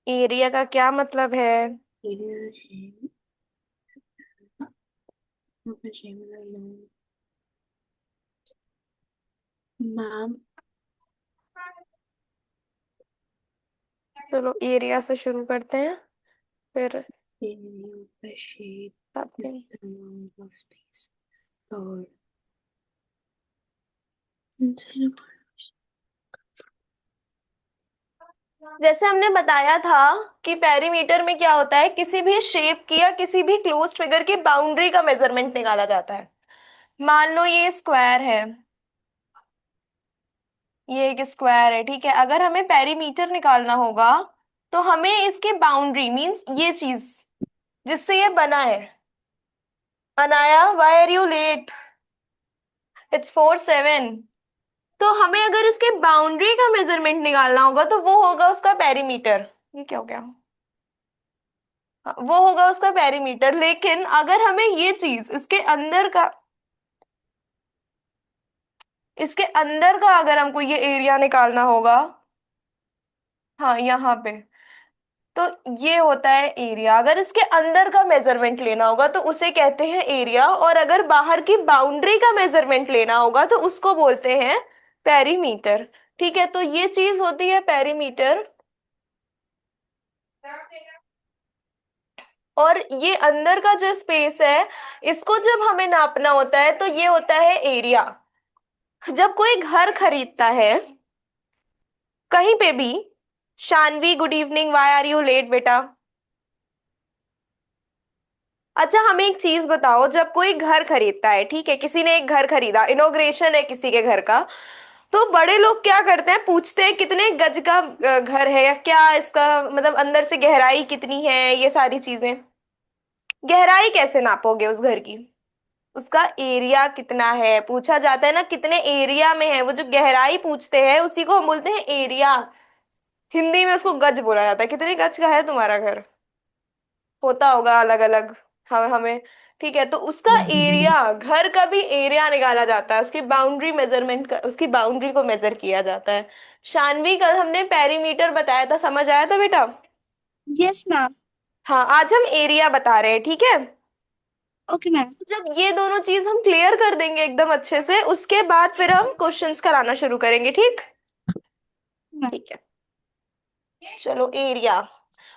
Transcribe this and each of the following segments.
Area का क्या मतलब है? मैम, चलो एरिया से शुरू करते हैं, फिर area of a shape is something. the amount of space covered. जैसे हमने बताया था कि पेरीमीटर में क्या होता है, किसी भी शेप की या किसी भी क्लोज्ड फिगर की बाउंड्री का मेजरमेंट निकाला जाता है। मान लो ये स्क्वायर है, ये एक स्क्वायर है, ठीक है। अगर हमें पेरीमीटर निकालना होगा तो हमें इसके बाउंड्री मींस ये चीज जिससे ये बना है। Anaya, why are you late? It's 4:07। तो हमें अगर इसके बाउंड्री का मेजरमेंट निकालना होगा तो वो होगा उसका पेरीमीटर। ये क्या हो गया? हाँ, वो होगा उसका पेरीमीटर। लेकिन अगर हमें ये चीज इसके अंदर का अगर हमको ये एरिया निकालना होगा, हाँ यहाँ पे, तो ये होता है एरिया। अगर इसके अंदर का मेजरमेंट लेना होगा तो उसे कहते हैं एरिया, और अगर बाहर की बाउंड्री का मेजरमेंट लेना होगा तो उसको बोलते हैं पेरीमीटर। ठीक है, तो ये चीज होती है पेरीमीटर। और ये अंदर का जो स्पेस है, इसको जब हमें नापना होता है तो ये होता है एरिया। जब कोई घर खरीदता है कहीं पे भी, Shanvi good evening, why are you late बेटा? अच्छा हमें एक चीज बताओ, जब कोई घर खरीदता है, ठीक है, किसी ने एक घर खरीदा, इनॉग्रेशन है किसी के घर का, तो बड़े लोग क्या करते हैं, पूछते हैं कितने गज का घर है, या क्या इसका मतलब अंदर से गहराई कितनी है, ये सारी चीजें। गहराई कैसे नापोगे उस घर की? उसका एरिया कितना है पूछा जाता है ना, कितने एरिया में है, वो जो गहराई पूछते हैं उसी को हम बोलते हैं एरिया। हिंदी में उसको गज बोला जाता है। कितने गज का है तुम्हारा घर? होता होगा अलग अलग, हमें। ठीक है, तो उसका एरिया, घर का भी एरिया निकाला जाता है, उसकी बाउंड्री मेजरमेंट का, उसकी बाउंड्री को मेजर किया जाता है। शानवी, कल हमने पेरीमीटर बताया था, समझ आया था बेटा? Yes ma'am. हाँ, आज हम एरिया बता रहे हैं, ठीक है। Okay ma'am. जब ये दोनों चीज हम क्लियर कर देंगे एकदम अच्छे से, उसके बाद फिर हम क्वेश्चंस कराना शुरू करेंगे, ठीक? मैम। ठीक है, चलो एरिया।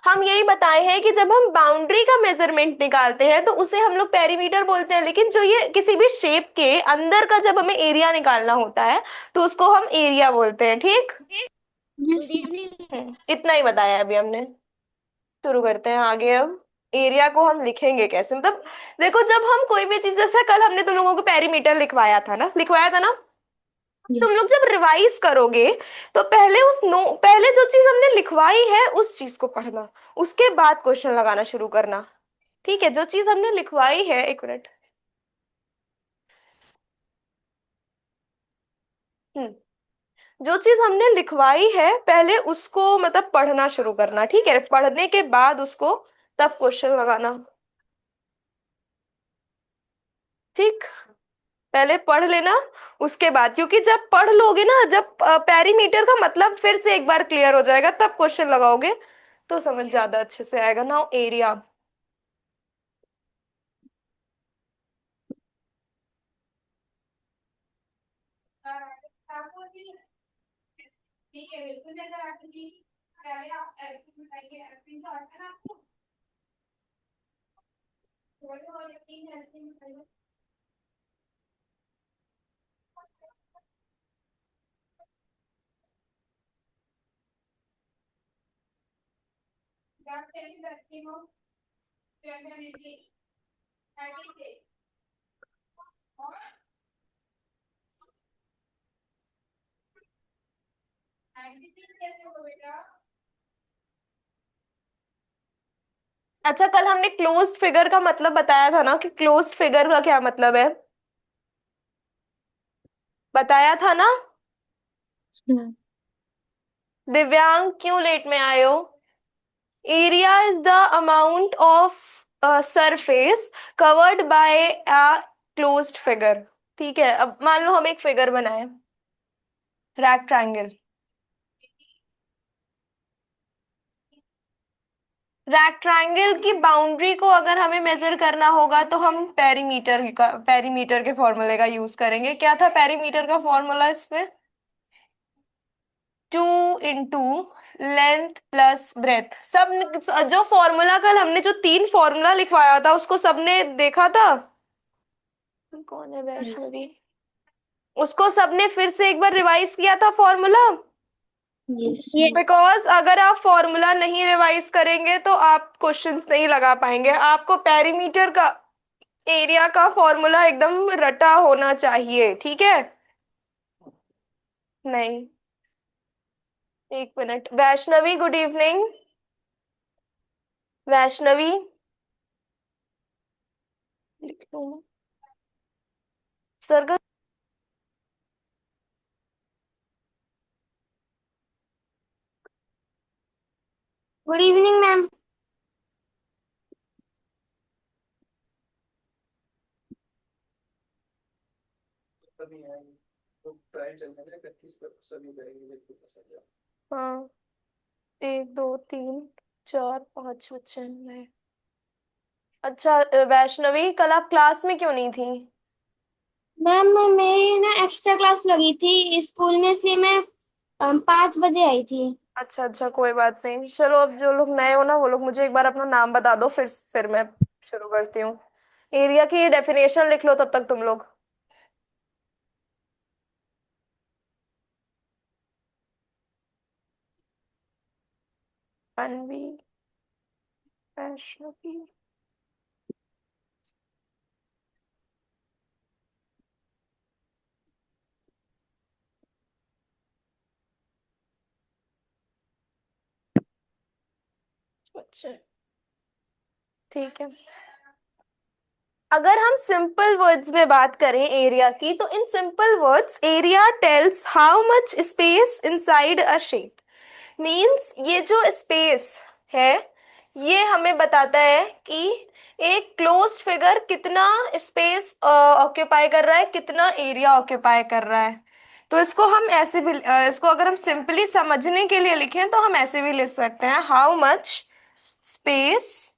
हम यही बताए हैं कि जब हम बाउंड्री का मेजरमेंट निकालते हैं तो उसे हम लोग पेरीमीटर बोलते हैं, लेकिन जो ये किसी भी शेप के अंदर का जब हमें एरिया निकालना होता है तो उसको हम एरिया बोलते हैं, ठीक? Yes ma'am. इतना ही बताया अभी हमने। शुरू करते हैं आगे अब। एरिया को हम लिखेंगे कैसे, मतलब देखो, जब हम कोई भी चीज, जैसे कल हमने तुम लोगों को पेरीमीटर लिखवाया था ना, तुम यस। लोग जब रिवाइज करोगे तो पहले जो चीज हमने लिखवाई है उस चीज को पढ़ना, उसके बाद क्वेश्चन लगाना शुरू करना। ठीक है, जो चीज हमने लिखवाई है, एक मिनट। हम्म जो चीज हमने लिखवाई है पहले उसको मतलब पढ़ना शुरू करना, ठीक है, पढ़ने के बाद उसको तब क्वेश्चन लगाना। ठीक, पहले पढ़ लेना, उसके बाद, क्योंकि जब पढ़ लोगे ना, जब पेरीमीटर का मतलब फिर से एक बार क्लियर हो जाएगा, तब क्वेश्चन लगाओगे तो समझ ज्यादा अच्छे से आएगा ना। एरिया, ठीक है, बिल्कुल जैसा आपने की, पहले आप एक्टिंग बताइए, एक्टिंग का आता है ना आपको? और एक्टिंग बताइए। आप पहले करती हो, डेफिनेटली 36 और 96 कैसे हो बेटा? अच्छा, कल हमने क्लोज्ड फिगर का मतलब बताया था ना, कि क्लोज्ड फिगर का क्या मतलब है, बताया था ना? मैम। दिव्यांग, क्यों लेट में आए हो? Area is the amount of surface covered by a closed figure. ठीक है, अब मान लो हम एक फिगर बनाए, रेक्टेंगल, रेक्टेंगल की बाउंड्री को अगर हमें मेजर करना होगा तो हम पेरीमीटर के फॉर्मूले का यूज करेंगे। क्या था पेरीमीटर का फॉर्मूला इसमें? 2 इंटू लेंथ प्लस ब्रेथ। सब जो फॉर्मूला कल हमने जो 3 फॉर्मूला लिखवाया था उसको सबने देखा था? कौन है Yes. वैष्णवी? उसको सबने फिर से एक बार रिवाइज किया था फॉर्मूला? Yes. बिकॉज अगर आप फॉर्मूला नहीं रिवाइज करेंगे तो आप क्वेश्चंस नहीं लगा पाएंगे। आपको पेरीमीटर का एरिया का फॉर्मूला एकदम रटा होना चाहिए, ठीक है? नहीं, एक minute. Vaishnavi, good evening. Vaishnavi, लिख लूं मैं? सर का गुड इवनिंग मैम। हाँ, 1 2 3 4 5 बच्चे हैं। अच्छा वैष्णवी, कल आप क्लास में क्यों नहीं थी? मैम मेरी ना एक्स्ट्रा क्लास लगी थी स्कूल में, इसलिए मैं 5 बजे आई थी। अच्छा अच्छा, कोई बात नहीं। चलो, अब जो लोग नए हो ना वो लोग मुझे एक बार अपना नाम बता दो, फिर मैं शुरू करती हूँ। एरिया की डेफिनेशन लिख लो तब तक तुम लोग। अनवी, वैष्णवी। अच्छा, ठीक है। अगर हम सिंपल वर्ड्स में बात करें एरिया की, तो in simple words area tales how much space inside a shape. Means ये जो स्पेस है ये हमें बताता है कि एक क्लोज्ड फिगर कितना स्पेस ऑक्यूपाई कर रहा है, कितना एरिया ऑक्यूपाई कर रहा है। तो इसको हम ऐसे भी इसको अगर हम सिंपली समझने के लिए लिखें तो हम ऐसे भी लिख सकते हैं, how much space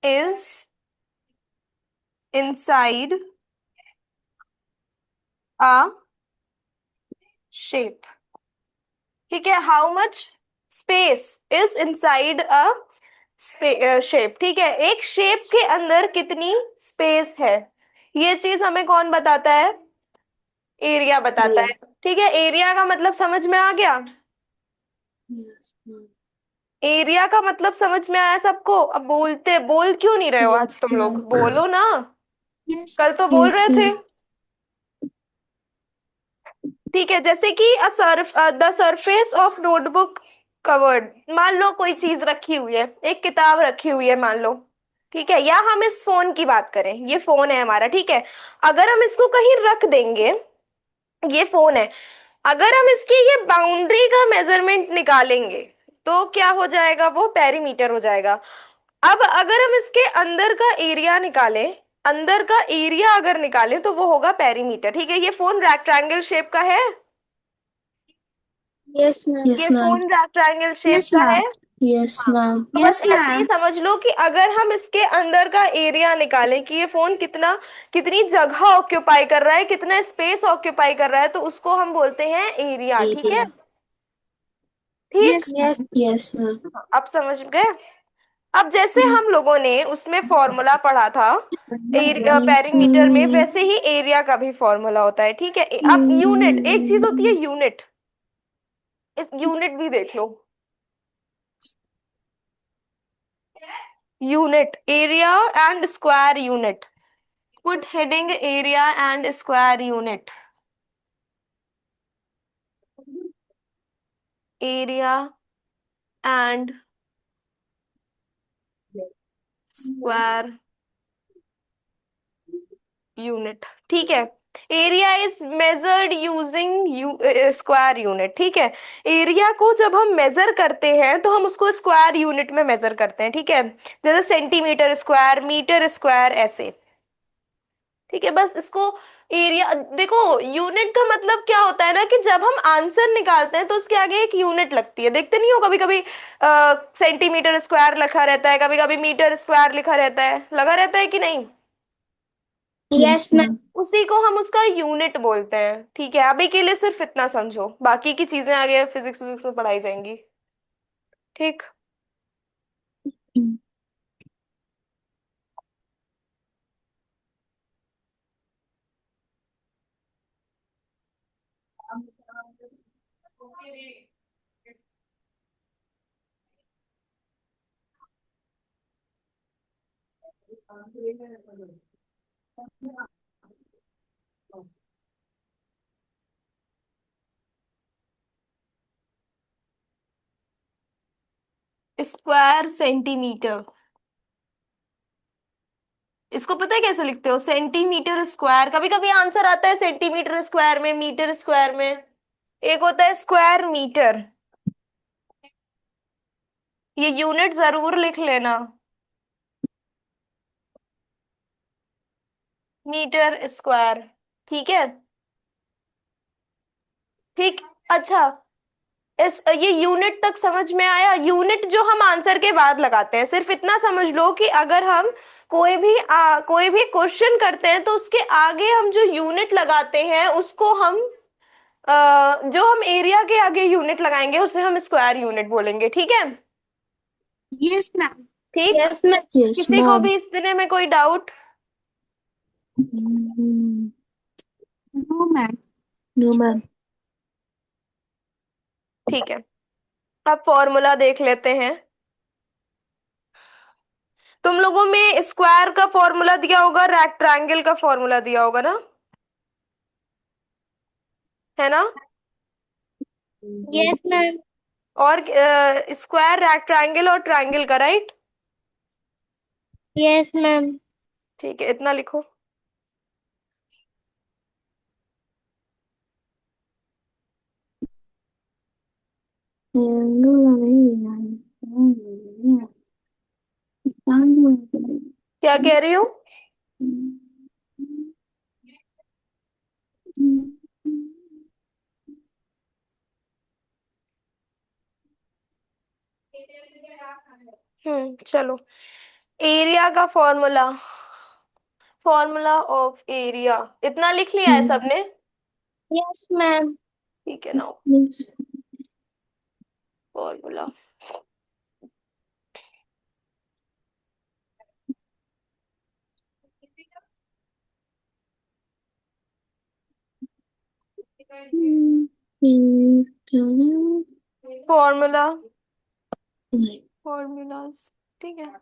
is inside a shape. ठीक है, how much space is inside a shape. ठीक है, एक शेप के अंदर कितनी स्पेस है, ये चीज हमें कौन बताता है? एरिया बताता एरिया। है। ठीक है, एरिया का मतलब समझ में आ गया? Yes ma'am. एरिया का मतलब समझ में आया सबको? अब बोल क्यों नहीं रहे हो आज यस तुम लोग? मैम। बोलो ना। यस। कल तो बोल यस रहे थे। मैम। ठीक है, जैसे कि the surface of notebook covered. मान लो कोई चीज रखी हुई है, एक किताब रखी हुई है मान लो। ठीक है, या हम इस फोन की बात करें, ये फोन है हमारा, ठीक है। अगर हम इसको कहीं रख देंगे, ये फोन है, अगर हम इसकी ये बाउंड्री का मेजरमेंट निकालेंगे तो क्या हो जाएगा? वो पेरीमीटर हो जाएगा। अब अगर हम इसके अंदर का एरिया निकालें, अंदर का एरिया अगर निकालें तो वो होगा पेरीमीटर। ठीक है, ये फोन रेक्टेंगल शेप का है। Yes ma'am. ये yes ma'am. Phone rectangle shape yes का है। मैम। यस हाँ, मैम। तो बस यस ऐसे ही मैम। समझ लो कि अगर हम इसके अंदर का एरिया निकालें कि ये फोन कितनी जगह ऑक्यूपाई कर रहा है, कितना स्पेस ऑक्यूपाई कर रहा है, तो उसको हम बोलते हैं एरिया। ठीक है, एरिया। ठीक। Yes ma'am. Yes ma'am. अब समझ गए? अब जैसे हम लोगों ने उसमें फॉर्मूला पढ़ा था पेरीमीटर में, वैसे ही एरिया का भी फॉर्मूला होता है। ठीक है, अब यूनिट, एक चीज होती है यूनिट। इस यूनिट भी देख लो। Unit, area and square unit. Put heading area and square unit. Area and square unit. ठीक है, area is measured using square unit. ठीक है, एरिया को जब हम मेजर करते हैं तो हम उसको स्क्वायर यूनिट में मेजर करते हैं। ठीक है, जैसे सेंटीमीटर स्क्वायर, मीटर स्क्वायर, ऐसे। ठीक है, बस इसको एरिया देखो। यूनिट का मतलब क्या होता है ना, कि जब हम आंसर निकालते हैं तो उसके आगे एक यूनिट लगती है। देखते नहीं हो कभी कभी सेंटीमीटर स्क्वायर लिखा रहता है, कभी कभी मीटर स्क्वायर लिखा रहता है, लगा रहता है कि नहीं। Yes yes ma'am. मैम। उसी को हम उसका यूनिट बोलते हैं। ठीक है, अभी के लिए सिर्फ इतना समझो, बाकी की चीजें आगे फिजिक्स फिजिक्स में पढ़ाई जाएंगी। ठीक। स्क्वायर सेंटीमीटर, इसको पता है कैसे लिखते हो? Centimetre square. कभी कभी आंसर आता है सेंटीमीटर स्क्वायर में, मीटर स्क्वायर में। एक होता है स्क्वायर मीटर। ये यूनिट जरूर लिख लेना। Metre square. ठीक है। ठीक। अच्छा, इस ये यूनिट तक समझ में आया? यूनिट जो हम आंसर के बाद लगाते हैं, सिर्फ इतना समझ लो कि अगर हम कोई भी क्वेश्चन करते हैं तो उसके आगे हम जो यूनिट लगाते हैं उसको हम जो हम एरिया के आगे यूनिट लगाएंगे उसे हम स्क्वायर यूनिट बोलेंगे। ठीक है। Yes ma'am. ठीक। Yes ma'am. यस किसी को मैम। भी इस दिन में कोई doubt? No ma'am. No ma'am. ठीक है, अब फॉर्मूला देख लेते हैं। तुम लोगों में स्क्वायर का फॉर्मूला दिया होगा, रेक्टेंगल का फॉर्मूला दिया होगा ना, है ना? Yes ma'am. और स्क्वायर, रेक्टेंगल और ट्रायंगल का, राइट? Yes ma'am. ठीक है, इतना लिखो। क्या कह रही हो? चलो। एरिया का फॉर्मूला, फॉर्मूला ऑफ एरिया, इतना लिख लिया है सबने? Yes ma'am. ठीक है ना। Formula, formula, formulas. ठीक है।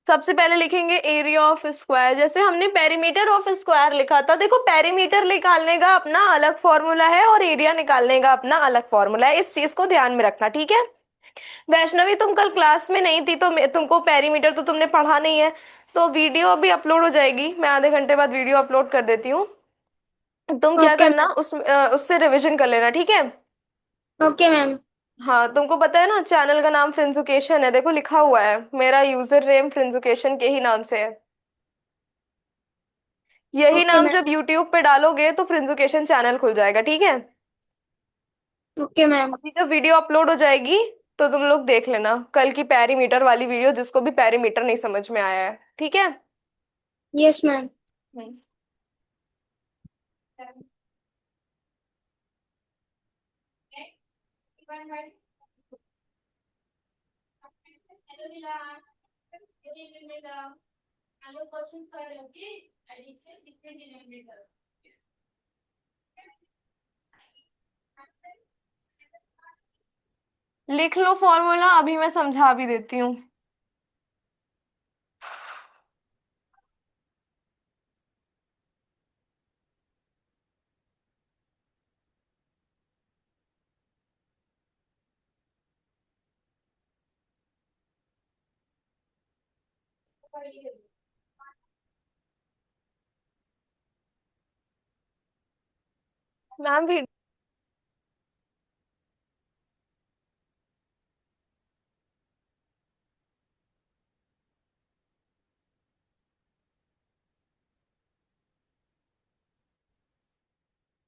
सबसे पहले लिखेंगे एरिया ऑफ स्क्वायर, जैसे हमने पेरीमीटर ऑफ स्क्वायर लिखा था। देखो, पेरीमीटर निकालने का अपना अलग फॉर्मूला है और एरिया निकालने का अपना अलग फॉर्मूला है, इस चीज को ध्यान में रखना। ठीक है। वैष्णवी, तुम कल क्लास में नहीं थी तो तुमको पेरीमीटर तो तुमने पढ़ा नहीं है। तो वीडियो अभी अपलोड हो जाएगी, मैं आधे घंटे बाद वीडियो अपलोड कर देती हूँ। तुम क्या ओके। करना, उससे रिवीजन कर लेना। ठीक है। Okay ma'am. हाँ, तुमको पता है ना चैनल का नाम फ्रेंड्सुकेशन है, देखो लिखा हुआ है, मेरा यूजर नेम फ्रेंड्सुकेशन के ही नाम से है। यही ओके नाम मैम। जब यूट्यूब पे डालोगे तो फ्रेंड्सुकेशन चैनल खुल जाएगा। ठीक है। Okay ma'am. अभी जब वीडियो अपलोड हो जाएगी तो तुम लोग देख लेना कल की पैरीमीटर वाली वीडियो, जिसको भी पैरीमीटर नहीं समझ में आया है। ठीक है। Yes ma'am. हम्म। लिख लो फॉर्मूला, अभी मैं समझा भी देती हूँ। मैम भी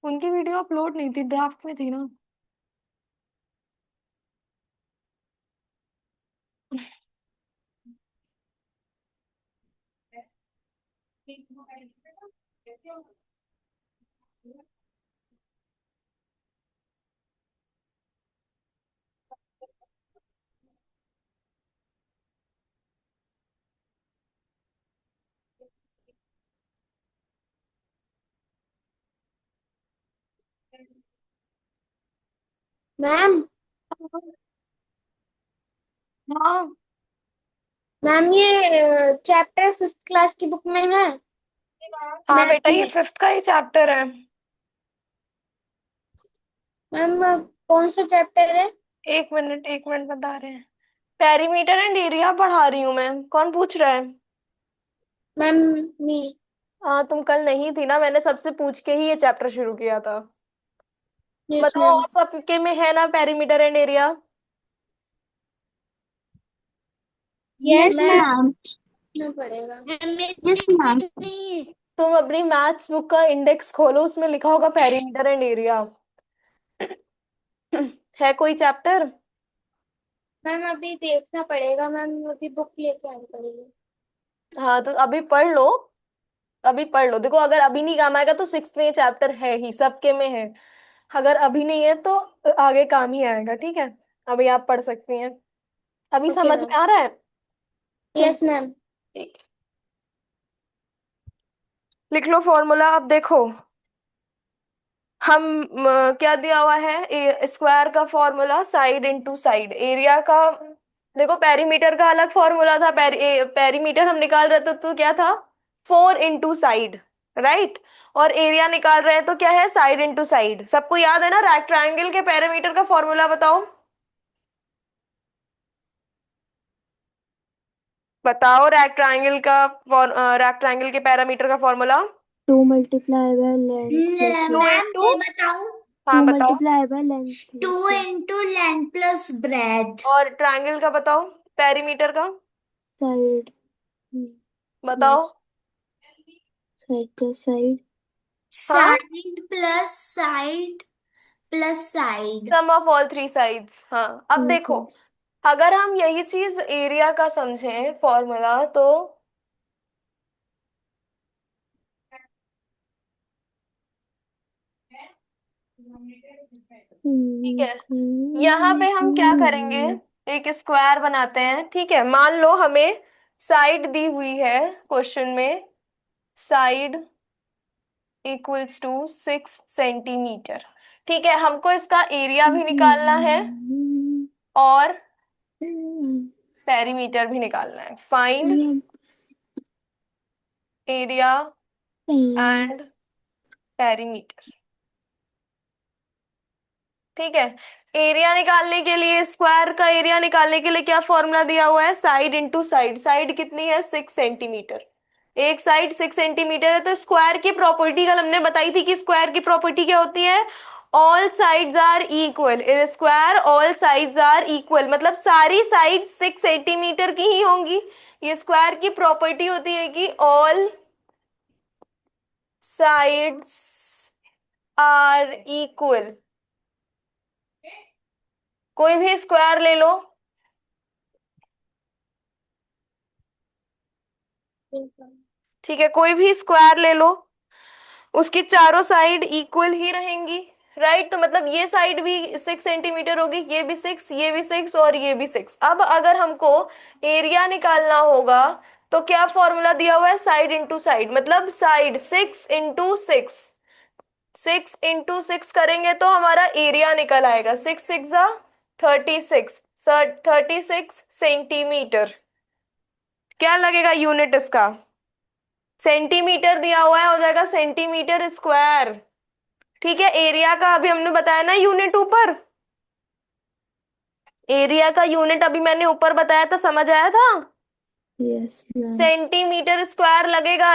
उनकी वीडियो अपलोड नहीं थी, ड्राफ्ट में थी ना। मैम। हाँ। मैम ये चैप्टर 5th क्लास की बुक में है। हाँ मैम बेटा, ये 5th का ही चैप्टर है। मैम कौन सा चैप्टर है? एक मिनट एक मिनट, बता रहे हैं। पेरीमीटर एंड एरिया पढ़ा रही हूँ मैं। कौन पूछ रहा है? मैम मी। हाँ, तुम कल नहीं थी ना, मैंने सबसे पूछ के ही ये चैप्टर शुरू किया था। यस बताओ, मैम। और सबके में है ना perimeter and area? Yes, ma'am ma'am. ना पड़ेगा। Yes, ma'am. तुम अपनी मैथ्स बुक का इंडेक्स खोलो, उसमें लिखा होगा पेरीमीटर एंड एरिया। है कोई चैप्टर? मैम अभी देखना पड़ेगा मैम, अभी बुक लेके आनी पड़ेगी। हाँ तो अभी पढ़ लो। अभी पढ़ लो, देखो अगर अभी नहीं काम आएगा तो 6th में ये चैप्टर है ही, सबके में है। अगर अभी नहीं है तो आगे काम ही आएगा, ठीक है। अभी आप पढ़ सकती हैं। अभी ओके समझ मैम। में आ रहा है? Yes ma'am. ठीक है। लिख लो फॉर्मूला, अब देखो। हम क्या दिया हुआ है? स्क्वायर का formula side into side, area का। देखो पेरीमीटर का अलग फॉर्मूला था, पेरीमीटर हम निकाल रहे थे तो क्या था? 4 इंटू साइड। राइट। और एरिया निकाल रहे हैं तो क्या है? Side into side. सबको याद है ना? रेक्टेंगल के पेरीमीटर का फॉर्मूला बताओ। बताओ रेक्टेंगल का रेक्टेंगल के पैरामीटर का formula. 2 multiply by length plus two width. Ma'am into मैं बताऊं। हाँ 2 बताओ। multiply by length two plus width. Into length plus breadth. और ट्रायंगल का बताओ, पेरीमीटर का। Side बताओ। plus side plus side. हाँ, side plus side plus side. Sum of all 3 sides. हाँ, अब देखो। Plus. अगर हम यही चीज एरिया का समझें फॉर्मूला तो ठीक है, यहाँ पे हम क्या करेंगे? एक स्क्वायर बनाते हैं, ठीक है। मान लो हमें साइड दी हुई है क्वेश्चन में। Side equals to 6 centimetre. ठीक है, हमको इसका एरिया भी निकालना है और पेरीमीटर भी निकालना है। Find area and perimeter. ठीक है। एरिया निकालने के लिए, स्क्वायर का एरिया निकालने के लिए क्या फॉर्मूला दिया हुआ है? Side into side. साइड कितनी है? 6 सेंटीमीटर। एक साइड 6 सेंटीमीटर है तो स्क्वायर की प्रॉपर्टी कल हमने बताई थी कि स्क्वायर की प्रॉपर्टी क्या होती है? All sides are equal. In square all sides are equal, मतलब सारी साइड 6 सेंटीमीटर की ही होंगी। ये स्क्वायर की प्रॉपर्टी होती है कि ऑल साइड्स आर इक्वल। कोई भी स्क्वायर ले लो। ठीक है, कोई भी स्क्वायर ले लो, उसकी चारों साइड इक्वल ही रहेंगी। राइट, तो मतलब ये साइड भी 6 सेंटीमीटर होगी, ये भी 6, ये भी 6 और ये भी 6। अब अगर हमको एरिया निकालना होगा तो क्या फॉर्मूला दिया हुआ है? साइड इंटू साइड, मतलब साइड 6 इंटू 6। 6 इंटू 6 करेंगे तो हमारा एरिया निकल आएगा। 6 6 36। 36 सेंटीमीटर। क्या लगेगा यूनिट इसका? सेंटीमीटर दिया हुआ है, हो जाएगा सेंटीमीटर स्क्वायर। ठीक है, एरिया का अभी हमने बताया ना यूनिट ऊपर। एरिया का यूनिट अभी मैंने ऊपर बताया था, समझ आया था? Yes, ma'am. सेंटीमीटर स्क्वायर लगेगा।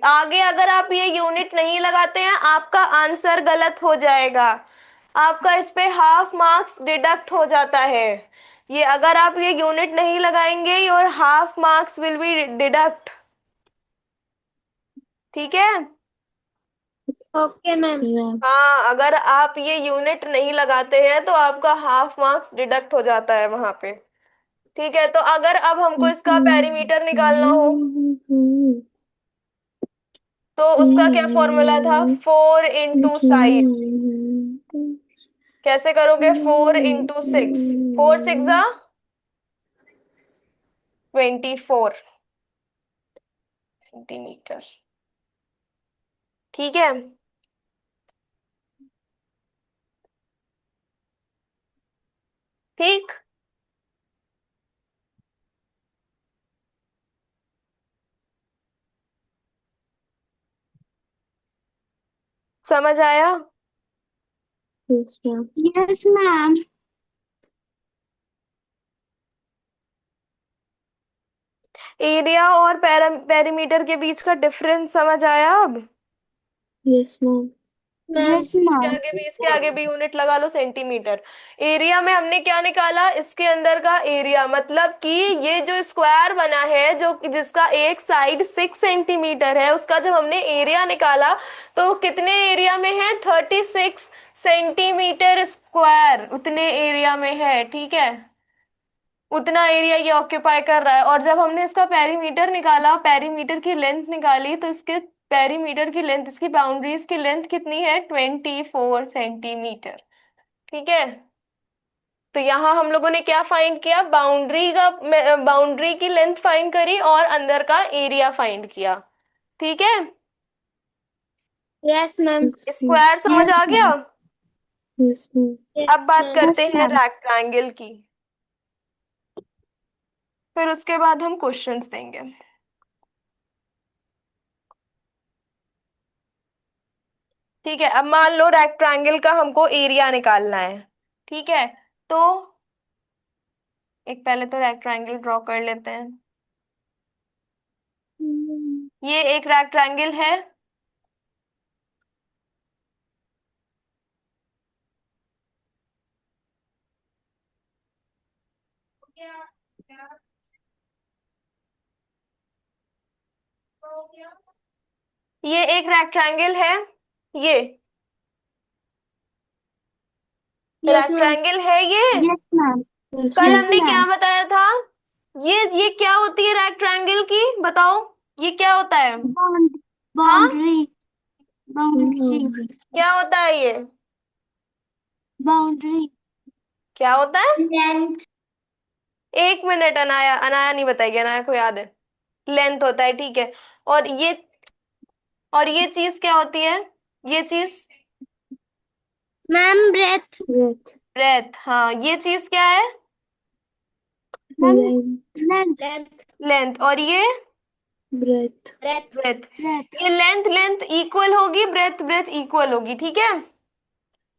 आगे अगर आप ये यूनिट नहीं लगाते हैं आपका आंसर गलत हो जाएगा। आपका इस पे हाफ मार्क्स डिडक्ट हो जाता है। ये अगर आप ये यूनिट नहीं लगाएंगे, your half marks will be deduct. ठीक है। Okay ma'am. Yeah. हाँ, अगर आप ये यूनिट नहीं लगाते हैं तो आपका हाफ मार्क्स डिडक्ट हो जाता है वहां पे। ठीक है, तो अगर अब हमको इसका पेरीमीटर निकालना हो तो उसका क्या फॉर्मूला था? 4 इंटू साइड। कैसे करोगे? 4 इंटू 6। 4 6 24 सेंटीमीटर। ठीक है। ठीक। समझ आया? Yes, ma'am. Yes ma'am. Area और पेरीमीटर के बीच का डिफरेंस समझ आया अब? Yes, ma'am. यस इसके मैम। आगे भी, इसके आगे भी यूनिट लगा लो, सेंटीमीटर। एरिया में हमने क्या निकाला? इसके अंदर का एरिया, मतलब कि ये जो स्क्वायर बना है, जो जिसका एक साइड 6 सेंटीमीटर है, उसका जब हमने एरिया निकाला तो कितने एरिया में है? 36 सेंटीमीटर स्क्वायर उतने एरिया में है। ठीक है, उतना एरिया ये ऑक्यूपाई कर रहा है। और जब हमने इसका पेरीमीटर निकाला, पेरीमीटर की लेंथ निकाली, तो इसके पेरीमीटर की लेंथ, इसकी बाउंड्रीज की लेंथ कितनी है? 24 सेंटीमीटर। ठीक है, तो यहाँ हम लोगों ने क्या फाइंड किया? बाउंड्री की लेंथ फाइंड करी और अंदर का एरिया फाइंड किया। ठीक है, yes ma'am. Yes, ma'am. Square समझ आ यस गया? मैम। Yes, ma'am. अब बात करते यस हैं मैम। रेक्टेंगल की, फिर उसके बाद हम क्वेश्चंस देंगे। ठीक है, अब मान लो रेक्टेंगल का हमको एरिया निकालना है। ठीक है, तो एक पहले तो रेक्टेंगल ड्रॉ कर लेते हैं। ये एक रेक्टेंगल है। ये एक रेक्टेंगल है। ये यस मैम। रेक्टेंगल है ये। Yes ma'am. Yes, कल ma'am. यस हमने क्या मैम। बताया था? ये क्या होती है रेक्टेंगल की? बताओ, ये क्या होता है? हाँ, बाउंड्री। बाउंड्री। क्या होता है ये? बाउंड्री। क्या होता है? लेंथ। 1 मिनट, अनाया, अनाया नहीं बताएगी, अनाया को याद है। लेंथ होता है, ठीक है। और ये चीज क्या होती है? ये चीज मैम ब्रेथ। Breath. ब्रेथ। हाँ, ये चीज क्या है? Ma'am Length. लेंथ। लेंथ। और ये Breath. ब्रेथ। ब्रेथ। ब्रेथ। ये लेंथ लेंथ इक्वल होगी, ब्रेथ ब्रेथ इक्वल होगी। ठीक है,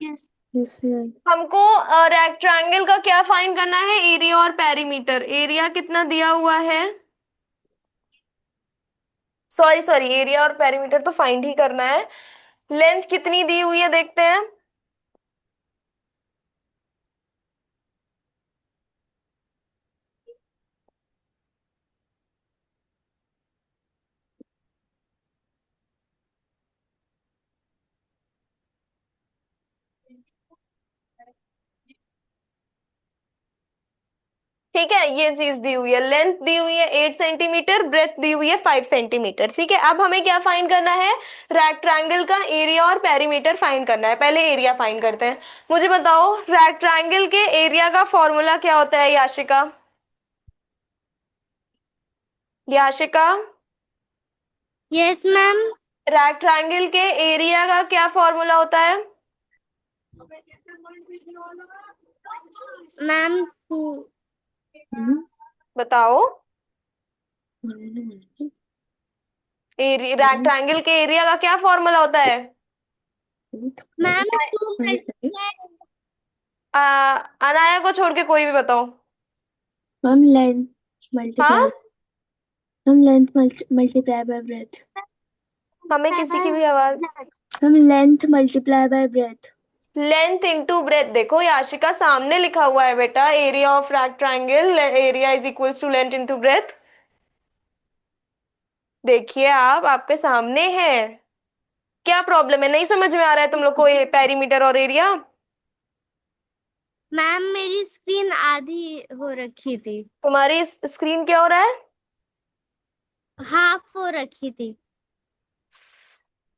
यस। Yes, ma'am. हमको रेक्टेंगल का क्या फाइंड करना है? एरिया और पेरीमीटर। एरिया कितना दिया हुआ है? सॉरी सॉरी, एरिया और पेरीमीटर तो फाइंड ही करना है। लेंथ कितनी दी हुई है देखते हैं। ठीक है, ये चीज दी हुई है, लेंथ दी हुई है 8 सेंटीमीटर, ब्रेथ दी हुई है 5 सेंटीमीटर। ठीक है, अब हमें क्या फाइंड करना है? रेक्टेंगल का एरिया और पेरीमीटर फाइंड करना है। पहले एरिया फाइंड करते हैं। मुझे बताओ, रेक्टेंगल के एरिया का फॉर्मूला क्या होता है? Yashika, Yashika, yes ma'am. Rectangle के एरिया का क्या फॉर्मूला होता है? मैम बताओ, रेक्टेंगल के एरिया का क्या फॉर्मूला होता है? मैम आ, अनाया को छोड़ के कोई भी बताओ। Ma'am, length multiply. हाँ, Ma'am, length multiply by breadth. हमें किसी की भी आवाज। Ma'am, length multiply by breadth. Length into breadth. देखो याशिका, सामने लिखा हुआ है बेटा, area of rectangle, area is equals to length into breadth. देखिए, आप आपके सामने है। क्या प्रॉब्लम है, नहीं समझ में आ रहा है तुम लोग को ये पेरीमीटर और एरिया? मैम मेरी स्क्रीन आधी हो रखी थी। तुम्हारी स्क्रीन क्या हो रहा है? हाफ हो रखी थी।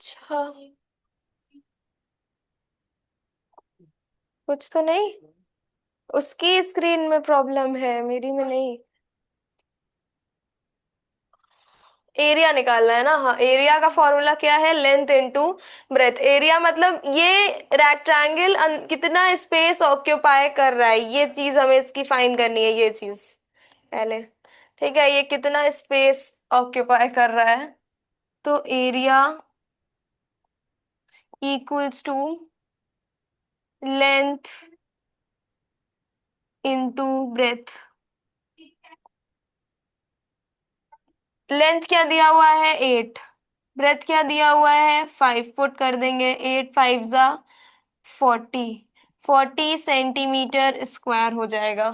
अच्छा, कुछ तो नहीं, उसकी स्क्रीन में प्रॉब्लम है, मेरी में नहीं। एरिया निकालना है ना? हाँ, एरिया का फॉर्मूला क्या है? Length into breath. एरिया मतलब ये रेक्टेंगल कितना स्पेस ऑक्यूपाई कर रहा है, ये चीज हमें इसकी फाइंड करनी है, ये चीज पहले। ठीक है, ये कितना स्पेस ऑक्यूपाई कर रहा है, तो area equals to length into breadth. Length क्या दिया हुआ है? 8। ब्रेथ क्या दिया हुआ है? 5। पुट कर देंगे, 8 5 जा 40। 40 सेंटीमीटर स्क्वायर हो जाएगा।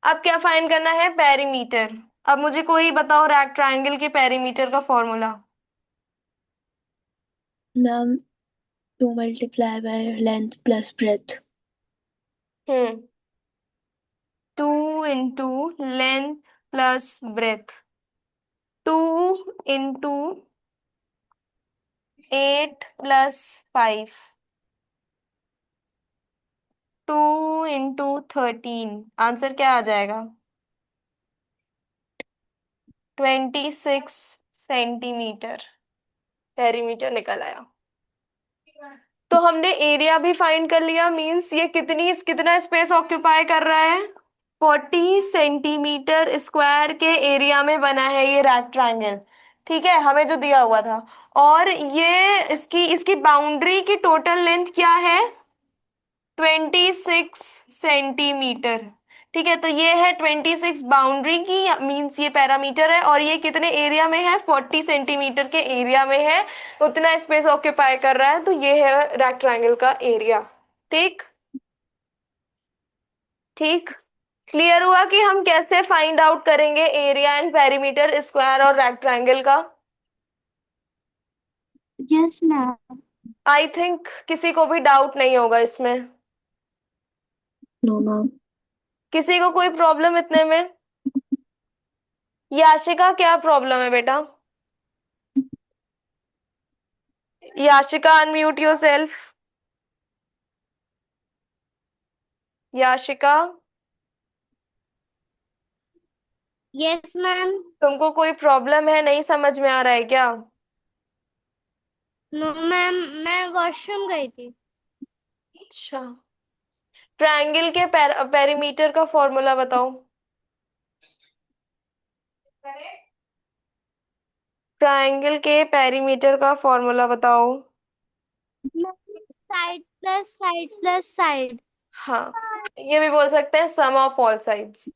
अब क्या फाइंड करना है? पेरीमीटर। अब मुझे कोई बताओ रेक्टेंगल के पेरीमीटर का formula. Ma'am 2 multiply by length plus breath. Hmm, 2 into length plus breath. 2 into 8 plus 5। 2 into 13। Answer क्या आ जाएगा? 26 सेंटीमीटर पेरीमीटर निकल आया। तो हमने एरिया भी फाइंड कर लिया, मींस ये कितना स्पेस ऑक्यूपाई कर रहा है? 40 सेंटीमीटर स्क्वायर के एरिया में बना है ये रेक्टेंगल। ठीक है, हमें जो दिया हुआ था। और ये इसकी इसकी बाउंड्री की टोटल लेंथ क्या है? 26 सेंटीमीटर। ठीक है, तो ये है 26 बाउंड्री की, मींस ये पैरामीटर है, और ये कितने एरिया में है? 40 सेंटीमीटर के एरिया में है, उतना स्पेस ऑक्यूपाई कर रहा है, तो ये है रेक्टेंगल का एरिया। ठीक। ठीक, क्लियर हुआ कि हम कैसे फाइंड आउट करेंगे एरिया एंड पेरीमीटर स्क्वायर और रेक्टेंगल का? Yes ma'am. आई थिंक किसी को भी डाउट नहीं होगा इसमें। No ma'am. किसी को कोई प्रॉब्लम इतने में? याशिका क्या प्रॉब्लम है बेटा? Yashika unmute yourself. Yashika, yes ma'am. तुमको कोई प्रॉब्लम है, नहीं समझ में आ रहा है क्या? नो मैम, मैं वॉशरूम गई थी। अच्छा, ट्रायंगल के पेरीमीटर का फॉर्मूला बताओ। ट्रायंगल के पेरीमीटर का फॉर्मूला बताओ। Side plus side plus side. हाँ, ये भी बोल सकते हैं सम ऑफ ऑल साइड्स।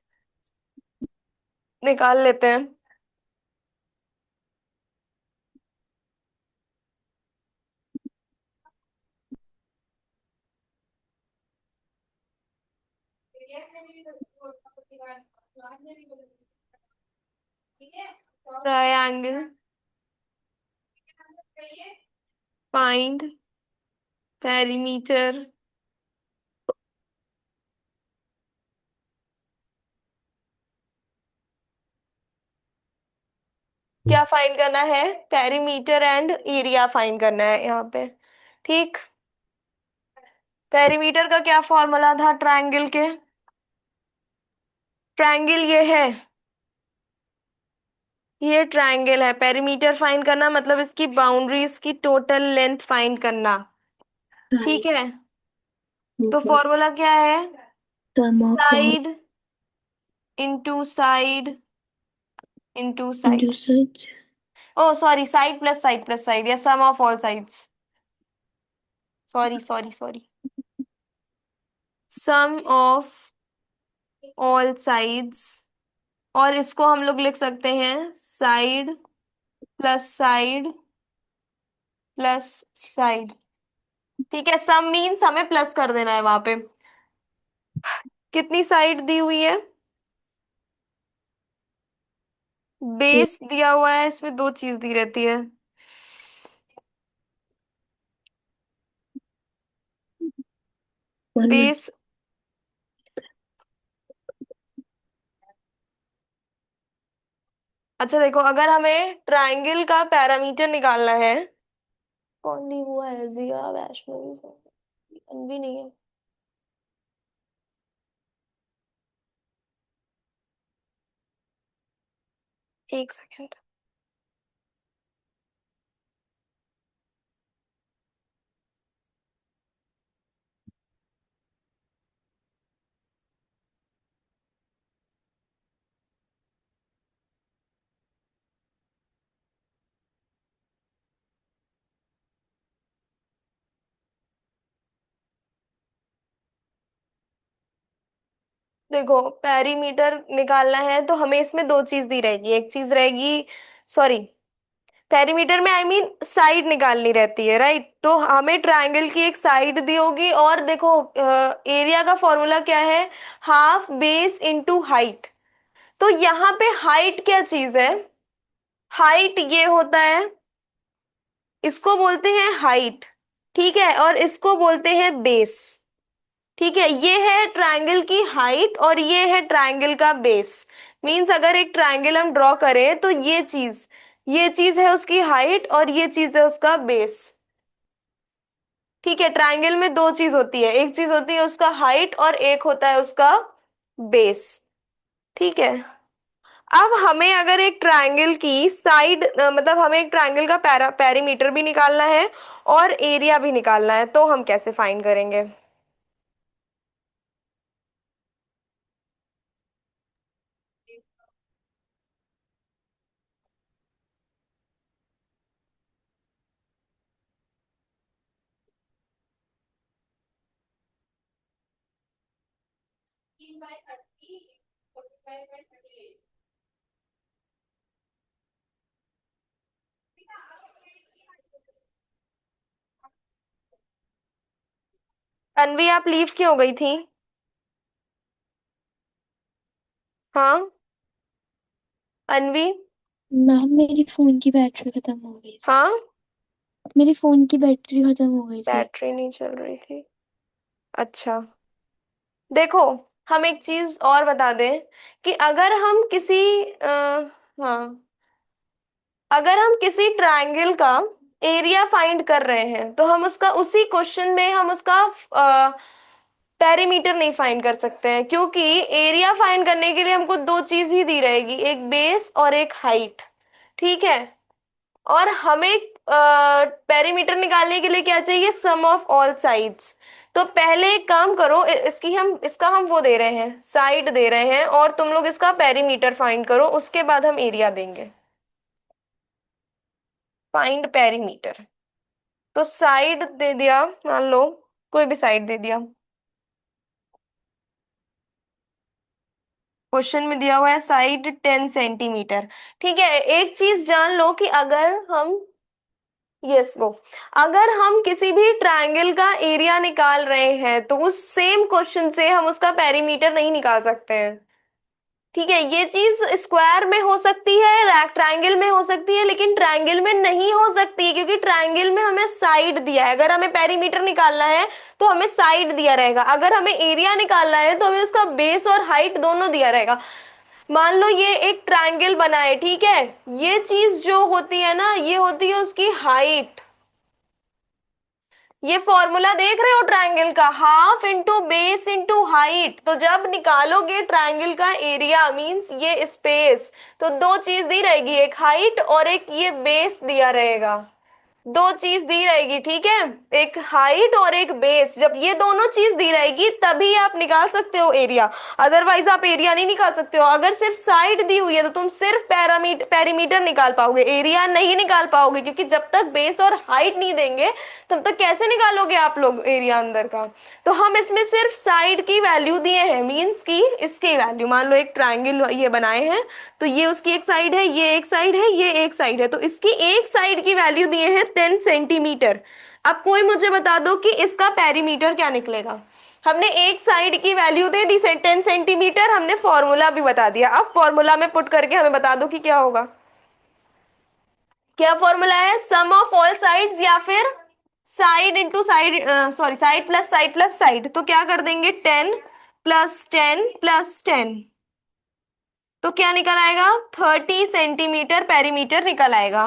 निकाल लेते हैं। ट्रायंगल फाइंड पेरीमीटर क्या फाइंड करना है? पेरीमीटर एंड एरिया फाइंड करना है यहाँ पे। ठीक, पेरीमीटर का क्या फॉर्मूला था ट्रायंगल के? ट्रायंगल ये है, ये ट्रायंगल है, पेरीमीटर फाइंड करना मतलब इसकी बाउंड्रीज की टोटल लेंथ फाइंड करना। ठीक है, तो ओके। फॉर्मूला क्या है? Sum of all side into side into into side. Such. Oh sorry, side plus side plus side, या sum of all sides. Sorry sorry sorry, sum of all sides. और इसको हम लोग लिख सकते हैं side plus side plus side. ठीक है, सम मीन्स हमें प्लस कर देना है वहां पे। कितनी साइड दी हुई है? बेस दिया हुआ है, इसमें दो चीज दी रहती है। 1 बेस। अच्छा देखो, अगर हमें ट्रायंगल का पैरामीटर निकालना है, कौन नहीं हुआ है, जिया, वैष्णवी, अनवी नहीं है। एक सेकेंड। देखो, पेरीमीटर निकालना है तो हमें इसमें दो चीज दी रहेगी। एक चीज रहेगी, सॉरी, पेरीमीटर में आई मीन साइड निकालनी रहती है, राइट। तो हमें ट्रायंगल की एक साइड दी होगी, और देखो एरिया का फॉर्मूला क्या है, हाफ बेस इनटू हाइट। तो यहाँ पे हाइट क्या चीज है, हाइट ये होता है, इसको बोलते हैं हाइट, ठीक है, और इसको बोलते हैं बेस। ठीक है, ये है ट्रायंगल की हाइट और ये है ट्रायंगल का बेस। मींस अगर एक ट्रायंगल हम ड्रॉ करें तो ये चीज है उसकी हाइट और ये चीज है उसका बेस। ठीक है, ट्रायंगल में दो चीज होती है, एक चीज होती है उसका हाइट और एक होता है उसका बेस। ठीक है, अब हमें अगर एक ट्रायंगल की साइड मतलब हमें एक ट्रायंगल का पेरीमीटर भी निकालना है और एरिया भी निकालना है, तो हम कैसे फाइंड करेंगे। अनवी, आप लीव क्यों हो गई थी। हाँ, अनवी। मैम मेरी फोन की बैटरी खत्म हो गई थी। हाँ, मेरी फोन की बैटरी खत्म हो गई थी। बैटरी नहीं चल रही थी। अच्छा, देखो, हम एक चीज और बता दें कि अगर हम किसी हाँ, अगर हम किसी ट्रायंगल का एरिया फाइंड कर रहे हैं तो हम उसका उसी क्वेश्चन में हम उसका पेरीमीटर नहीं फाइंड कर सकते हैं, क्योंकि एरिया फाइंड करने के लिए हमको दो चीज ही दी रहेगी, एक बेस और एक हाइट। ठीक है, और हमें पेरीमीटर निकालने के लिए क्या चाहिए, सम ऑफ ऑल साइड्स। तो पहले एक काम करो, इसका हम वो दे रहे हैं, साइड दे रहे हैं, और तुम लोग इसका पेरीमीटर फाइंड करो, उसके बाद हम एरिया देंगे। Find perimeter. तो साइड दे दिया, मान लो कोई भी साइड दे दिया, क्वेश्चन में दिया हुआ है साइड 10 सेंटीमीटर। ठीक है, एक चीज जान लो कि अगर हम, यस गो, अगर हम किसी भी ट्रायंगल का एरिया निकाल रहे हैं तो उस सेम क्वेश्चन से हम उसका पेरीमीटर नहीं निकाल सकते हैं। ठीक है, ये चीज स्क्वायर में हो सकती है, ट्रायंगल में हो सकती है, लेकिन ट्रायंगल में नहीं हो सकती, क्योंकि ट्रायंगल में हमें साइड दिया है। अगर हमें पेरीमीटर निकालना है तो हमें साइड दिया रहेगा, अगर हमें एरिया निकालना है तो हमें उसका बेस और हाइट दोनों दिया रहेगा। मान लो ये एक ट्रायंगल बना है, ठीक है, ये चीज जो होती है ना, ये होती है उसकी हाइट। ये फॉर्मूला देख रहे हो ट्रायंगल का, half into base into height. तो जब निकालोगे ट्रायंगल का एरिया मींस ये स्पेस, तो दो चीज दी रहेगी, एक हाइट और एक ये बेस दिया रहेगा, दो चीज दी रहेगी। ठीक है, एक हाइट और एक बेस, जब ये दोनों चीज दी रहेगी तभी आप निकाल सकते हो एरिया, अदरवाइज आप एरिया नहीं निकाल सकते हो। अगर सिर्फ साइड दी हुई है तो तुम सिर्फ पेरीमीटर निकाल पाओगे, एरिया नहीं निकाल पाओगे, क्योंकि जब तक बेस और हाइट नहीं देंगे तब तक कैसे निकालोगे आप लोग एरिया अंदर का। तो हम इसमें सिर्फ साइड की वैल्यू दिए हैं, मींस की इसकी वैल्यू, मान लो एक ट्राइंगल ये बनाए हैं, तो ये उसकी एक साइड है, ये एक साइड है, ये एक साइड है, तो इसकी एक साइड की वैल्यू दिए हैं 10 सेंटीमीटर। अब कोई मुझे बता दो कि इसका पेरीमीटर क्या निकलेगा। हमने एक साइड की वैल्यू दे दी 10 सेंटीमीटर, हमने फॉर्मूला भी बता दिया, अब फॉर्मूला में पुट करके हमें बता दो कि क्या होगा। क्या फॉर्मूला है, सम ऑफ ऑल साइड्स या फिर side into side, sorry side plus side, तो क्या कर देंगे 10 + 10 + 10, तो क्या निकल आएगा 30 सेंटीमीटर पेरीमीटर निकल आएगा।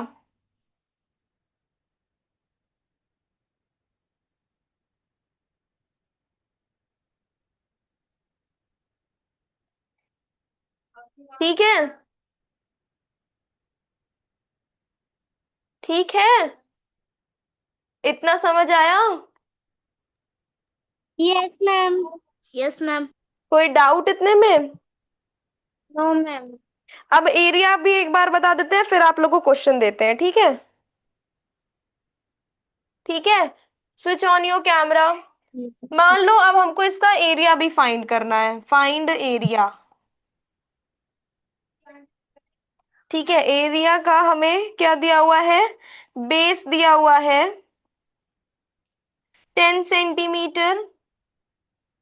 ठीक है, ठीक है, इतना समझ आया? Yes ma'am. Yes ma'am. कोई डाउट इतने में? No ma'am. अब एरिया भी एक बार बता देते हैं, फिर आप लोग को क्वेश्चन देते हैं, ठीक है? ठीक है, स्विच ऑन योर कैमरा। मान लो अब हमको इसका एरिया भी फाइंड करना है, फाइंड एरिया। ठीक है, एरिया का हमें क्या दिया हुआ है, बेस दिया हुआ है 10 सेंटीमीटर,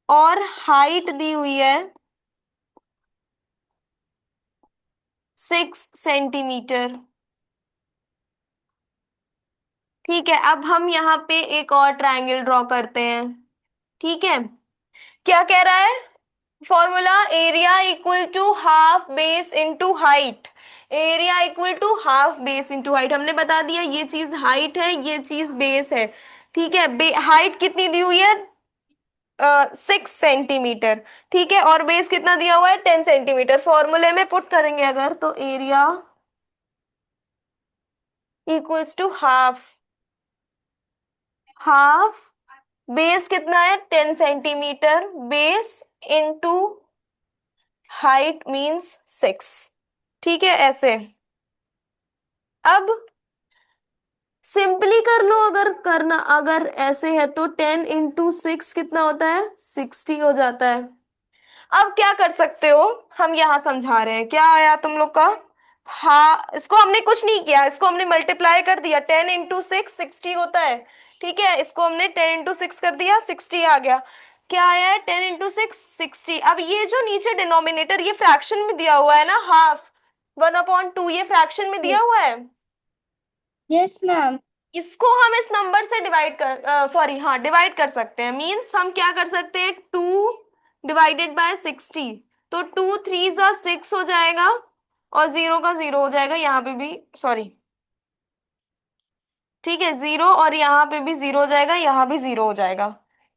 और हाइट दी हुई है 6 सेंटीमीटर। ठीक है, अब हम यहाँ पे एक और ट्रायंगल ड्रॉ करते हैं। ठीक है, क्या कह रहा है formula, area equal to half base into height. Area equal to half base into height, हमने बता दिया ये चीज हाइट है, ये चीज बेस है। ठीक है, हाइट कितनी दी हुई है 6 सेंटीमीटर। ठीक है, और बेस कितना दिया हुआ है 10 सेंटीमीटर। फॉर्मूले में पुट करेंगे अगर, तो area equals to half, half base कितना है 10 centimetre, base into height means 6। ठीक है, ऐसे। अब सिंपली कर लो, अगर करना, अगर ऐसे है तो 10 × 6 कितना होता है 60 हो जाता है। अब क्या कर सकते हो, हम यहां समझा रहे हैं, क्या आया तुम लोग का, हाँ इसको हमने कुछ नहीं किया, इसको हमने मल्टीप्लाई कर दिया, 10 × 6 60 होता है। ठीक है, इसको हमने 10 × 6 कर दिया, 60 आ गया। क्या आया है 10 × 6 60। अब ये जो नीचे डिनोमिनेटर ये फ्रैक्शन में दिया हुआ है ना, हाफ 1/2, ये फ्रैक्शन में दिया हुआ है। Yes ma'am. इसको हम इस नंबर से डिवाइड कर, सॉरी हाँ डिवाइड कर सकते हैं। मींस हम क्या कर सकते हैं, 2 / 60, तो 2 × 3 = 6 हो जाएगा, और 0 का 0 हो जाएगा यहाँ पे भी, सॉरी। ठीक है, 0, और यहाँ पे भी 0 हो जाएगा, यहाँ भी 0 हो जाएगा।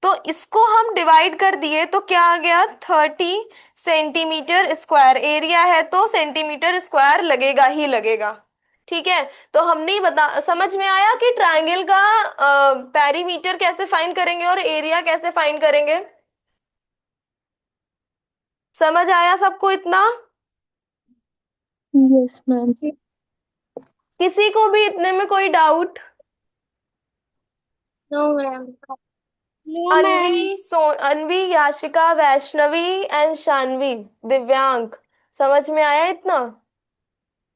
तो इसको हम डिवाइड कर दिए तो क्या आ गया 30 सेंटीमीटर स्क्वायर। एरिया है तो सेंटीमीटर स्क्वायर लगेगा ही लगेगा। ठीक है, तो हमने बता, समझ में आया कि ट्रायंगल का पेरीमीटर कैसे फाइंड करेंगे और एरिया कैसे फाइंड करेंगे? समझ आया सबको इतना? Yes ma'am. किसी को भी इतने में कोई doubt? No ma'am. No ma'am. Anvi, Yashika, Vaishnavi and Shanvi, Divyang, समझ में आया इतना?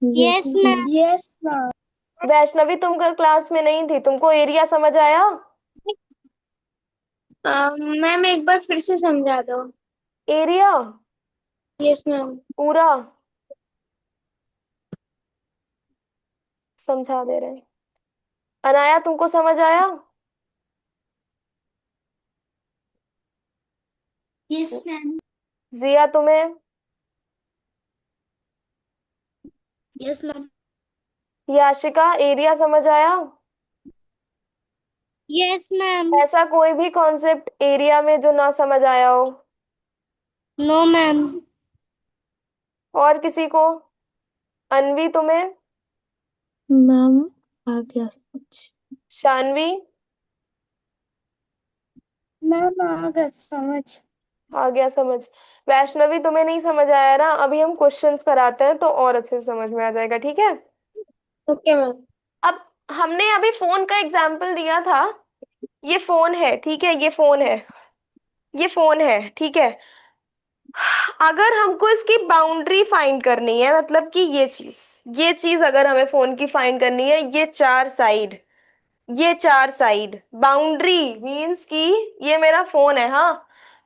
Yes ma'am. Yes ma'am. Vaishnavi तुम कल क्लास में नहीं थी, तुमको एरिया समझ आया? मैम एक बार फिर से समझा दो। Area yes ma'am. पूरा समझा दे रहे हैं। अनाया तुमको समझ आया? Yes ma'am. जिया तुम्हें? Yes ma'am. याशिका एरिया समझ आया? Yes ma'am. ऐसा कोई भी कॉन्सेप्ट एरिया में जो ना समझ आया हो? No ma'am. और किसी को? अनवी तुम्हें? मैम आ गया समझ। शानवी? मैम आ गया समझ। आ गया समझ। वैष्णवी तुम्हें नहीं समझ आया ना, अभी हम क्वेश्चंस कराते हैं तो और अच्छे से समझ में आ जाएगा। ठीक है, ओके मैम। अब हमने अभी फोन का एग्जाम्पल दिया था। ये फोन है, ठीक है, ये फोन है, ये फोन है। ठीक है, अगर हमको इसकी बाउंड्री फाइंड करनी है, मतलब कि ये चीज अगर हमें फोन की फाइंड करनी है, ये चार साइड बाउंड्री मींस कि ये मेरा फोन है, हाँ,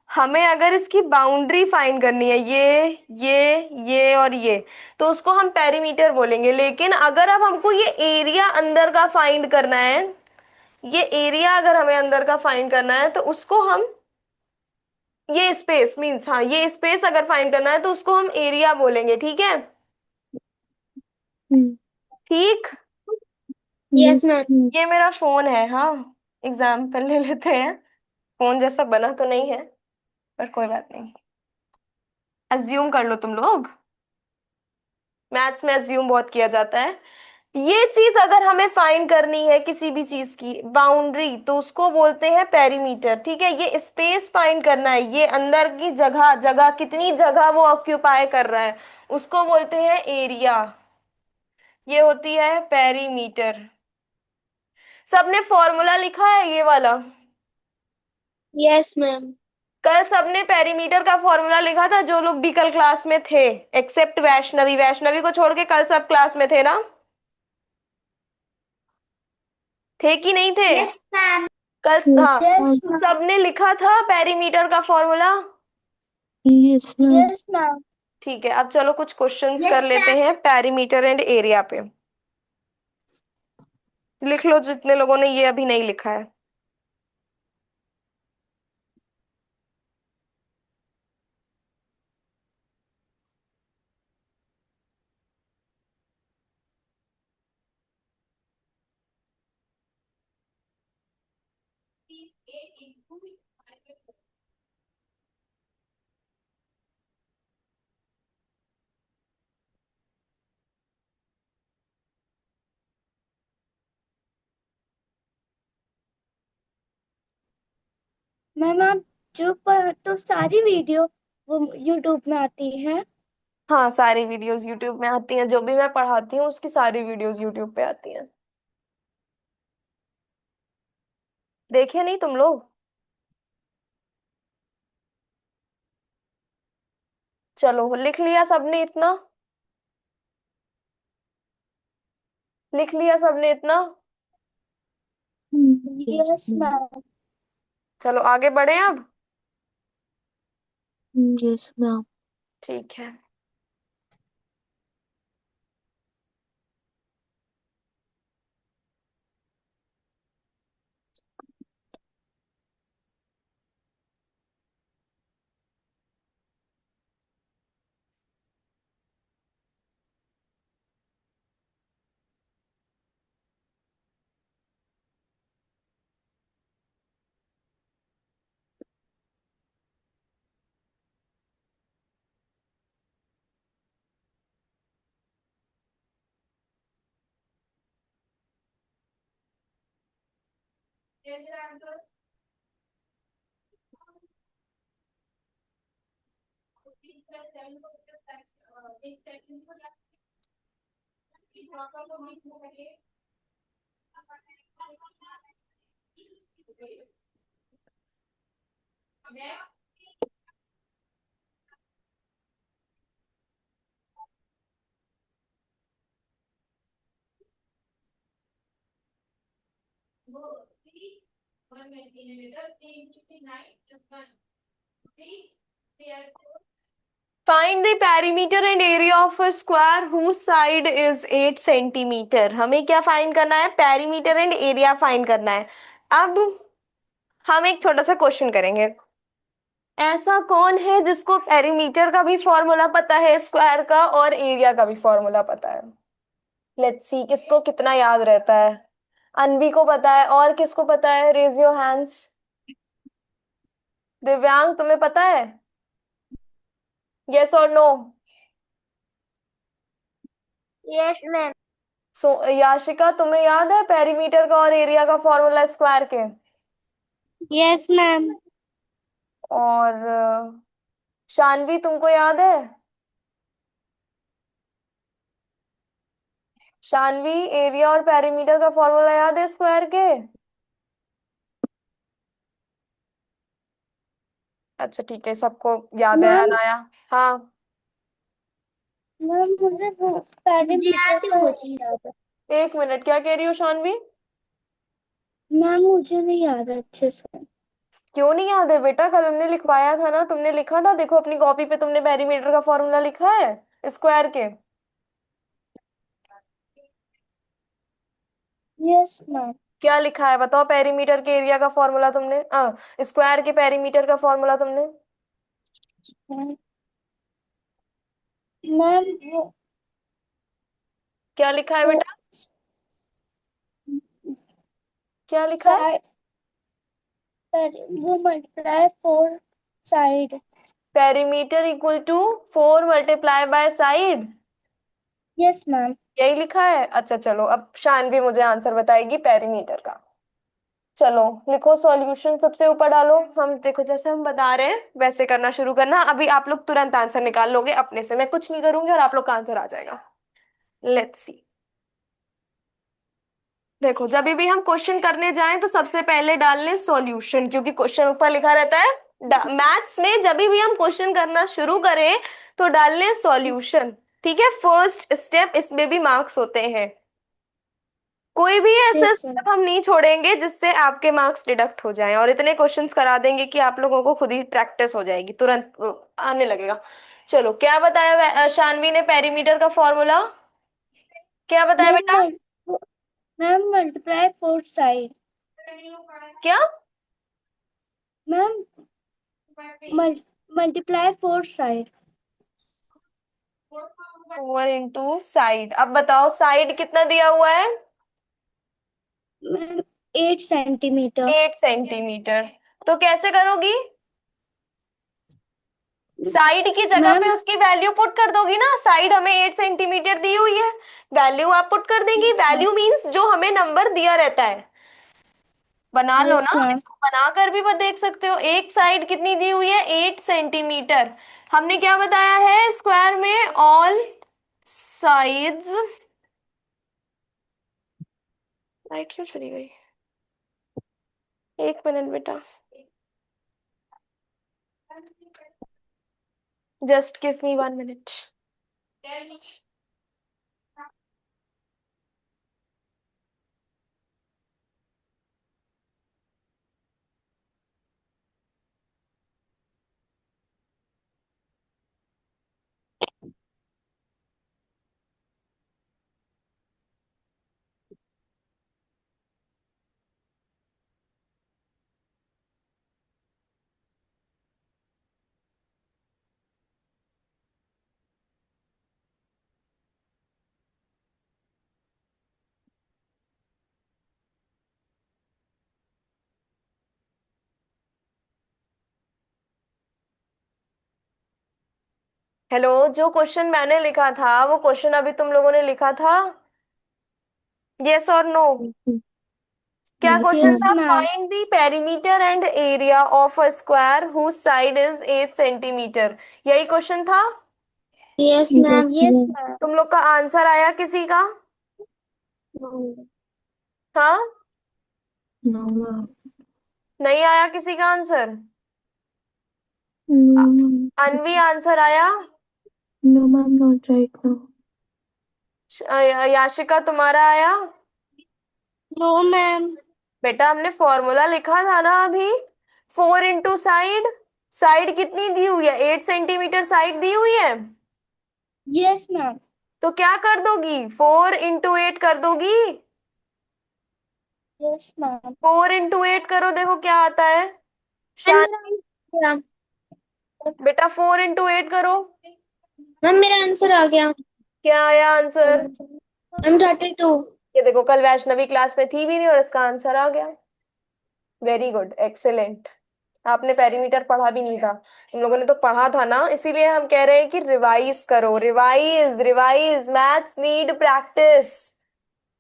हमें अगर इसकी बाउंड्री फाइंड करनी है, ये और ये, तो उसको हम पेरीमीटर बोलेंगे। लेकिन अगर अब हमको ये एरिया अंदर का फाइंड करना है, ये एरिया अगर हमें अंदर का फाइंड करना है तो उसको हम, ये स्पेस मींस, हाँ ये स्पेस अगर फाइंड करना है तो उसको हम एरिया बोलेंगे, ठीक है। ठीक। Yes ma'am. ये मेरा फोन है, हाँ एग्जाम्पल ले लेते हैं। फोन जैसा बना तो नहीं है, पर कोई बात नहीं, अज्यूम कर लो तुम लोग। मैथ्स में अज्यूम बहुत किया जाता है। ये चीज अगर हमें फाइंड करनी है किसी भी चीज की बाउंड्री, तो उसको बोलते हैं पेरीमीटर, ठीक है। ये स्पेस फाइंड करना है, ये अंदर की जगह, जगह कितनी जगह वो ऑक्यूपाई कर रहा है, उसको बोलते हैं एरिया। ये होती है पेरीमीटर। सबने फॉर्मूला लिखा है ये वाला? Yes ma'am. कल सबने पेरीमीटर का फॉर्मूला लिखा था, जो लोग भी कल क्लास में थे, एक्सेप्ट वैष्णवी, वैष्णवी को छोड़ के कल सब क्लास में थे ना? थे कि नहीं थे? Yes ma'am. कल, हाँ। यस सबने लिखा था पेरीमीटर का formula? Yes ma'am. Yes ma'am. ठीक है, अब चलो कुछ क्वेश्चंस कर यस लेते मैम। हैं पेरीमीटर एंड एरिया पे। लिख लो जितने लोगों ने ये अभी नहीं लिखा है। मैम आप जो पढ़ तो सारी वीडियो वो यूट्यूब में आती है? हाँ सारी वीडियोस यूट्यूब में आती हैं, जो भी मैं पढ़ाती हूँ उसकी सारी वीडियोस यूट्यूब पे आती हैं। देखे नहीं तुम लोग? चलो लिख लिया सबने इतना? लिख लिया सबने इतना? Yes ma'am. चलो आगे बढ़े अब। Yes ma'am. ठीक है। Find the perimeter and area of a square whose side is 8 centimetre. हमें क्या फाइंड करना है? पेरीमीटर एंड एरिया फाइंड करना है। अब हम एक छोटा सा क्वेश्चन करेंगे। ऐसा कौन है जिसको पेरीमीटर का भी फॉर्मूला पता है, स्क्वायर का, और एरिया का भी फॉर्मूला पता है? लेट्स सी किसको कितना याद रहता है। अनवी को पता है, और किसको पता है? Raise your hands. दिव्यांग तुम्हें पता है? यस और no? Yes ma'am. So Yashika तुम्हें याद है पेरीमीटर का और एरिया का फॉर्मूला स्क्वायर के? Yes ma'am. और शानवी तुमको याद है? शानवी, एरिया और पेरीमीटर का फॉर्मूला याद है स्क्वायर के? अच्छा ठीक है, सबको याद है मैम अनाया? हाँ। मैम मुझे मुझे पैरामीटर आती का वो नहीं चीज। याद है। एक मिनट, क्या कह रही हो शानवी? मैम मुझे नहीं याद है अच्छे से। क्यों नहीं याद है बेटा? कल हमने लिखवाया था ना, तुमने लिखा था, देखो अपनी कॉपी पे तुमने पेरीमीटर का फॉर्मूला लिखा है स्क्वायर के। Yes ma'am. क्या लिखा है बताओ, पेरीमीटर के एरिया का फॉर्मूला तुमने, स्क्वायर के पेरीमीटर का फॉर्मूला तुमने मैम वो क्या लिखा है वो बेटा? क्या लिखा है? साइड पर वो multiply four side. Perimeter equal to 4 × yes ma'am. यही लिखा है। अच्छा चलो, अब शानवी मुझे आंसर बताएगी पेरीमीटर का। चलो लिखो सॉल्यूशन, सबसे ऊपर डालो। हम देखो जैसे हम बता रहे हैं वैसे करना शुरू करना। अभी आप लोग तुरंत आंसर निकाल लोगे अपने से, मैं कुछ नहीं करूंगी और आप लोग का आंसर आ जाएगा। Let's see. देखो जब भी हम क्वेश्चन करने जाएं तो सबसे पहले डाल लें सॉल्यूशन, क्योंकि क्वेश्चन ऊपर लिखा रहता है। मैथ्स में जब भी हम क्वेश्चन करना शुरू करें तो डाल लें सॉल्यूशन। ठीक है, फर्स्ट स्टेप, इसमें भी मार्क्स होते हैं। कोई भी ऐसे यस मैम। स्टेप हम नहीं छोड़ेंगे जिससे आपके मार्क्स डिडक्ट हो जाएं, और इतने क्वेश्चंस करा देंगे कि आप लोगों को खुद ही प्रैक्टिस हो जाएगी, तुरंत आने लगेगा। चलो क्या बताया शानवी ने पेरीमीटर का फॉर्मूला? क्या बताया मैम बेटा? Ma'am multiply four side. क्या? Ma'am multiply four side. 4 × side. अब बताओ साइड कितना दिया हुआ है? Ma'am 8 centimetre. 8 सेंटीमीटर। तो कैसे करोगी? साइड की जगह मैम पे उसकी वैल्यू पुट कर दोगी ना। साइड हमें 8 सेंटीमीटर दी हुई है, वैल्यू आप पुट कर देंगी। वैल्यू मींस जो हमें नंबर दिया रहता है। बना लो यस ना, मैम। इसको बना कर भी देख सकते हो। एक साइड कितनी दी हुई है? 8 सेंटीमीटर। हमने क्या बताया है स्क्वायर में? All sides. लाइट क्यों चली गई? एक मिनट बेटा, just give me 1 minute. Hello, जो क्वेश्चन मैंने लिखा था वो क्वेश्चन अभी तुम लोगों ने लिखा था? यस और नो? क्या यस क्वेश्चन यस था? Ma'am. Ma'am. Find the perimeter and area of a square whose side is 8 centimetre. यही क्वेश्चन था। Yes ma'am. Yes yes ma'am. Ma'am. तुम लोग का आंसर आया किसी का? हाँ, नो मैम। नहीं आया किसी का answer? No uh- ma'am. Anvi answer आया? No ma'am, not right now. Yashika तुम्हारा आया? No ma'am. बेटा हमने फॉर्मूला लिखा था ना अभी। 4 × साइड। साइड कितनी दी हुई है? 8 सेंटीमीटर साइड दी हुई है। Yes ma'am. तो क्या कर दोगी? 4 × 8 कर दोगी। Yes ma'am. 4 × 8 करो, देखो क्या आता है। मैम शान, मेरा बेटा 4 × 8 करो। मैम मेरा आंसर आ गया। क्या आया आंसर? मैम 32। ये देखो, कल वैष्णवी क्लास में थी भी नहीं और इसका आंसर आ गया। Very good, excellent. आपने पेरीमीटर पढ़ा भी नहीं था, तुम लोगों ने तो पढ़ा था ना, इसीलिए हम कह रहे हैं कि रिवाइज करो। Revise revise, maths need practice.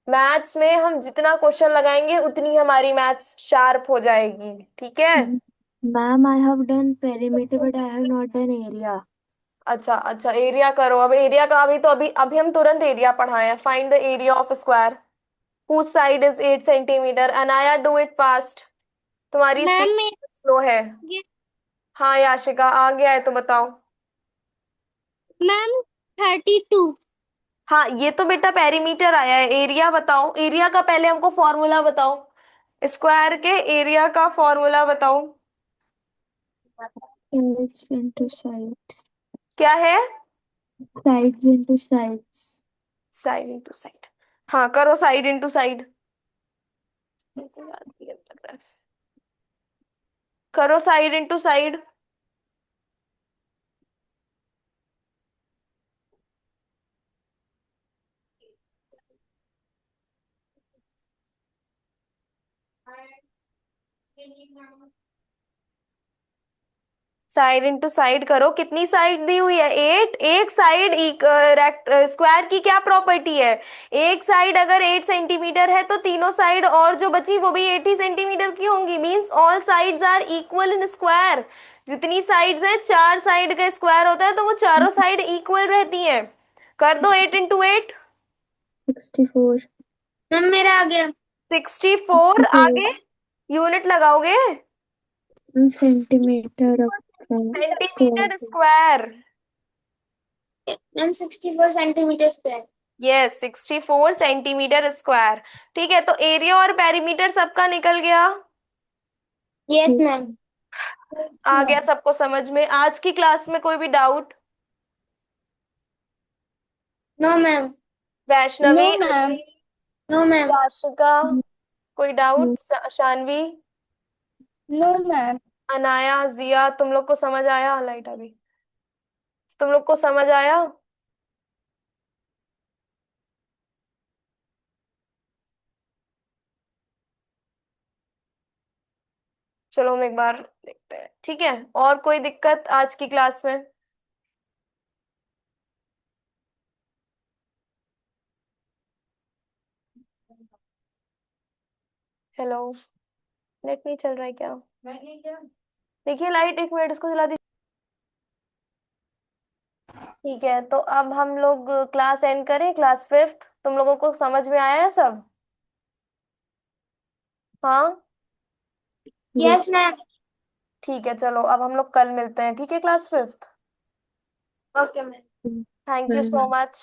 Maths में हम जितना क्वेश्चन लगाएंगे उतनी हमारी मैथ्स शार्प हो जाएगी। ठीक है? Ma'am, I have done perimeter, but I have not done area. अच्छा अच्छा, एरिया करो। अब एरिया का अभी तो अभी अभी हम तुरंत एरिया पढ़ाए हैं। Find the area of square whose side is 8 centimetre. Anaya do it fast, तुम्हारी मैम स्पीड मैं स्लो है। हाँ याशिका आ गया है तो बताओ। मैम 32। हाँ ये तो बेटा पेरीमीटर आया है, एरिया बताओ। एरिया का पहले हमको फॉर्मूला बताओ, स्क्वायर के एरिया का फॉर्मूला बताओ। Sides into sides. क्या है? Sides into sides. Side into side. हाँ करो साइड इंटू साइड। करो side into side. Side into side करो, कितनी साइड दी हुई है? 8। एक साइड स्क्वायर की क्या प्रॉपर्टी है? एक साइड अगर 8 सेंटीमीटर है तो तीनों साइड और जो बची वो भी 80 सेंटीमीटर की होंगी। Means all sides are equal in square. जितनी साइड्स है, 4 साइड का स्क्वायर होता है तो वो चारों साइड इक्वल रहती हैं। कर दो 8 इंटू 8। 64। मैम मेरा आ गया। 64 64 आगे यूनिट लगाओगे? Centimetre square. Centimetre square. Ma'am 64 centimetre square. Yes, 64 centimetre square. ठीक है, तो एरिया और पेरीमीटर सबका निकल गया। Yes ma'am. आ गया सबको समझ में? आज की क्लास में कोई भी doubt? No ma'am. Vaishnavi, no ma'am. Anvi, no ma'am. Rashika, कोई doubt? Shanvi, no ma'am. Anaya, Jiya, तुम लोग को समझ आया? लाइट आ गई। तुम लोग को समझ आया? चलो हम एक बार देखते हैं, ठीक है? और कोई दिक्कत आज की क्लास में? हेलो, नेट नहीं चल रहा है क्या? देखिए लाइट, 1 मिनट इसको जला। ठीक है, तो अब हम लोग क्लास एंड करें, क्लास फिफ्थ। तुम लोगों को समझ में आया है सब? हाँ, यस मैम। ठीक है, चलो अब हम लोग कल मिलते हैं, ठीक है? Class fifth. Okay ma'am. Thank you so much.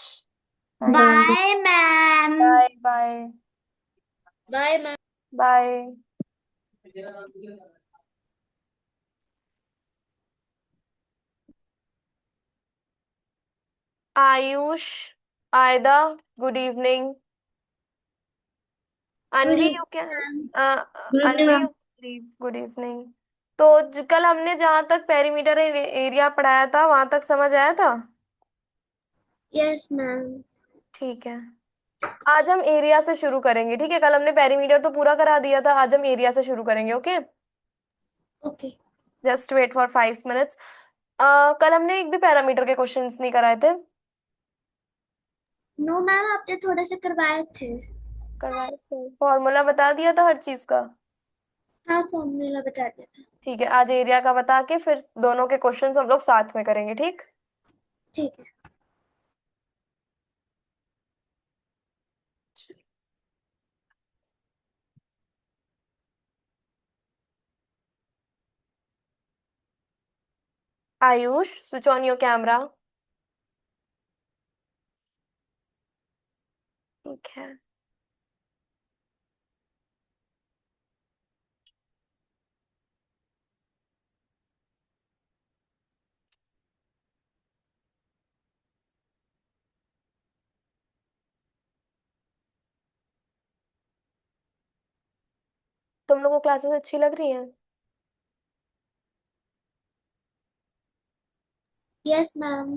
Thank. Bye. Bye ma'am. Bye bye. Bye ma'am. Bye. Ayush, Aida, good evening. Good Anvi, evening you क्या? Ma'am. Good evening Anvi, ma'am. Good evening. तो कल हमने जहां तक पेरीमीटर एरिया पढ़ाया था वहां तक समझ आया था? Yes ma'am. ठीक है, आज हम एरिया से शुरू करेंगे, ठीक है? कल हमने पेरीमीटर तो पूरा करा दिया था, आज हम एरिया से शुरू करेंगे, okay? Okay. Just wait for 5 minutes. कल हमने एक भी पैरामीटर के क्वेश्चंस नहीं कराए थे। नो मैम, आपने थोड़े से करवाए थे। करवाए थे, फॉर्मूला बता दिया था हर चीज का। हाँ, फॉर्मूला बता दिया था। ठीक है, आज एरिया का बता के फिर दोनों के क्वेश्चंस हम लोग साथ में करेंगे, ठीक? ठीक है। Ayush, switch on your camera. ठीक है, तुम लोगों को क्लासेस अच्छी लग रही हैं? Yes ma'am.